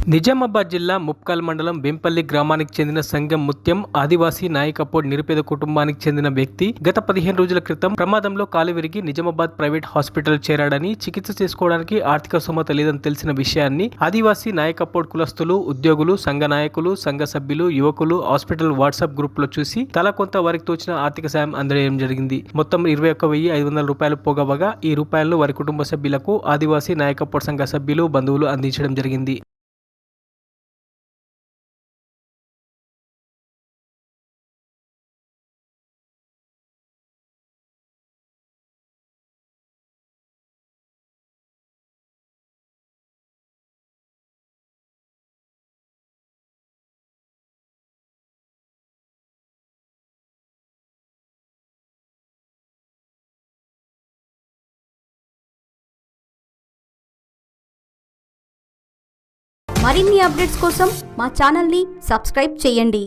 నిజామాబాద్ జిల్లా ముప్కాల్ మండలం బెంపల్లి గ్రామానికి చెందిన సంగం ముత్యం ఆదివాసీ నాయకపోడ్ నిరుపేద కుటుంబానికి చెందిన వ్యక్తి గత 15 రోజుల క్రితం ప్రమాదంలో కాలు విరిగి నిజామాబాద్ ప్రైవేట్ హాస్పిటల్ చేరాడని, చికిత్స చేసుకోవడానికి ఆర్థిక స్తోమత లేదని తెలిసిన విషయాన్ని ఆదివాసీ నాయకపోడ్ కులస్తులు, ఉద్యోగులు, సంఘ నాయకులు, సంఘ సభ్యులు, యువకులు హాస్పిటల్ వాట్సాప్ గ్రూప్ లో చూసి తల కొంత వారికి తోచిన ఆర్థిక సాయం అందజేయడం జరిగింది. మొత్తం 21,500 రూపాయలు పోగవగా ఈ రూపాయలను వారి కుటుంబ సభ్యులకు ఆదివాసీ నాయకపోడ్ సంఘ సభ్యులు, బంధువులు అందించడం జరిగింది. మరిన్ని అప్డేట్స్ కోసం మా ఛానల్ని సబ్స్క్రైబ్ చేయండి.